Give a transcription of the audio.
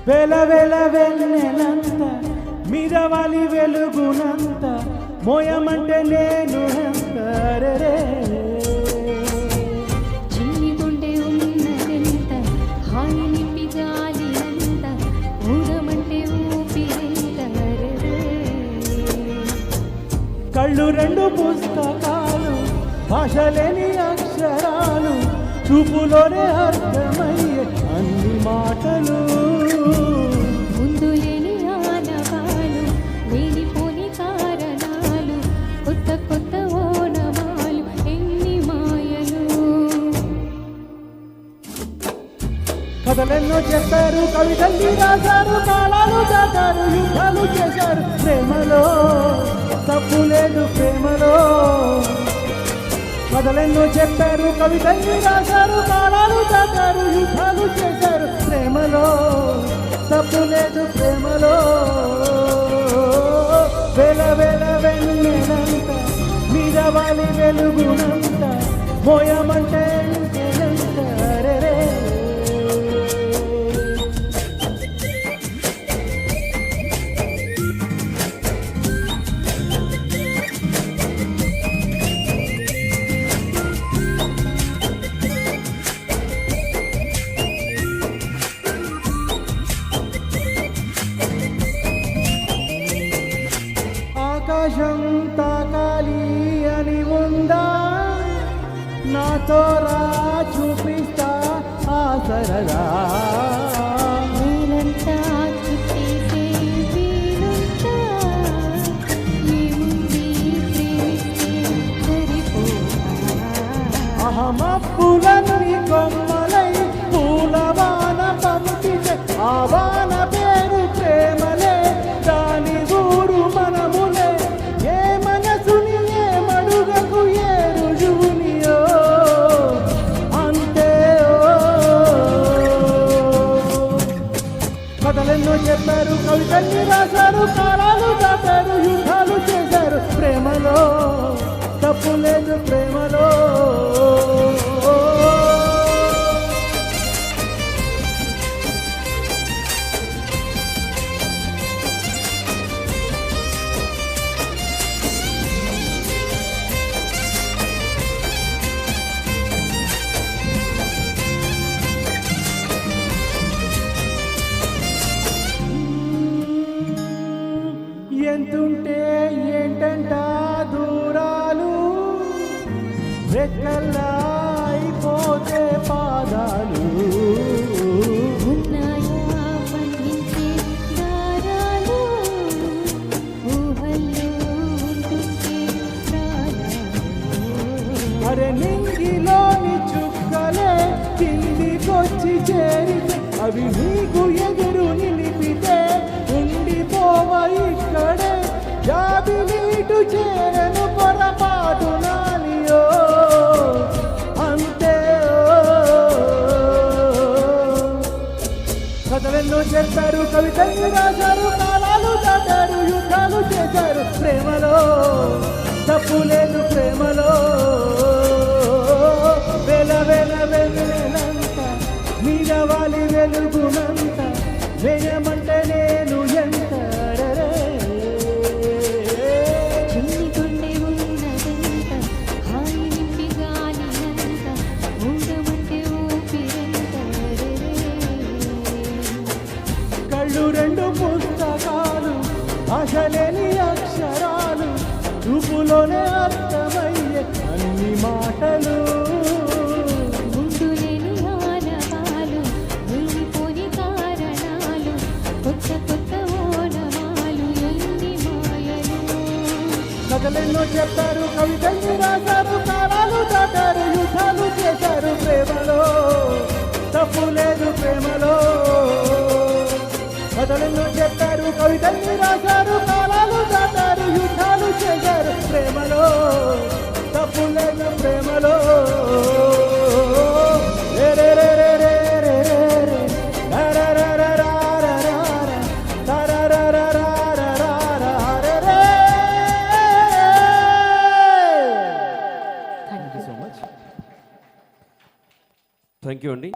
వెల వెల వెన్నెలంత మిరవాలి వెలుగునంత మోయమంటే నేను ఎంత చిన్ని గుండె ఉన్నదెంత హాయి నింపి గాలి అంత ఊరమంటే ఊపిరెంత కళ్ళు రెండు పుస్తకాలు భాషలేని అక్షరాలు చూపులోనే అర్థమయ్యే అన్ని మాటలు ముందు లేని ఆనవాలు లేనిపోని కారణాలు కొత్త కొత్త ఓనమాలు ఎన్ని మాయలు కథలెన్నో చెప్పారు కవితల్ని రాశారు కాలాలు దాటారు యుద్ధాలు చేశారు ప్రేమలో తప్పు లేదు ప్రేమలో కథలెన్నో చెప్పారు కవితల్ని రాశారు కాలాలు దాటారు యుద్ధాలు చేశారు ప్రేమలో తప్పు లేదు ప్రేమలో వెల వెల వెన్నెలంత మిరవాలి వెలుగునంత మోయమంటే ఇంకెంత రే ఆకాశం తాకాలి అని ఉందా నాతో రా చూపిస్తా ఆ సరదా నేనంతా చుట్టేసే వీలుంటా ఏముంది ప్రేమిస్తే సరిపోతా అహమప్పులన్నీ కొమ్మలై పూలవాన పంపితే ఆ వాన పేరు ప్రేమలే దాని ఊరు మనములే ఏ మనసుని ఏ మడుగకు ఏ రుజువునియో అంతే కథలెన్నో చెప్పారు కవితల్ని రాశారు కాలాలు దాటారు యుద్ధాలు చేశారు ప్రేమలో తప్పు లేదు ప్రేమలో ఎంతుంటే ఏంటంట దూరాలు రెక్కల్లా అయిపోతే పాదాలు ఉన్నాయా బంధించే దారాలు ఊహల్లో ఉంటుంటే ప్రాణాలు అరే నింగిలోని చుక్కలే కిందికొచ్చి చేరితే అవి నీకు ఎదురు నిలిపితే ఉండిపోవ ఇక్కడే జాబిలీటు చేరను పొరపాటు నాలియో అంతే కథలెన్నో చెప్పారు కవితల్ని రాశారు కాలాలు దాటారు యుద్ధాలు చేశారు ప్రేమలో తప్పు లేదు ప్రేమలో వెల వెల వెన్నెలంత మిరవాలి వెలుగునంత వేయమంటే నేను ఎంత చిన్ని గుండె ఉన్నదెంత హాయి నింపి గాలి అంత ఊరమంటే ఊపిరెంత కళ్ళు రెండు పుస్తకాలు భాషలేని అక్షరాలు చూపులోనే అర్థమయ్యే అన్ని మాటలు ముందు లేని ఆనవాలు లేనిపోని కారణాలు కొత్త కొత్త ఓనమాలు ఎన్ని మాయలు కథలెన్నో చెప్పారు కవితల్ని రాశారు కాలాలు దాటారు యుద్ధాలు చేశారు ప్రేమలో తప్పు లేదు ప్రేమలో కథలెన్నో చెప్పారు కవితల్ని రాశారు కాలాలు దాటారు యుద్ధాలు చేశారు ప్రేమలో తప్పు లేదు ప్రేమలో రే రే రే రే రే రే రే రే రా రా రా రా రా రా రా రా రా రా రా రా రా రా రే రే. Thank you so much. Thank you అండి.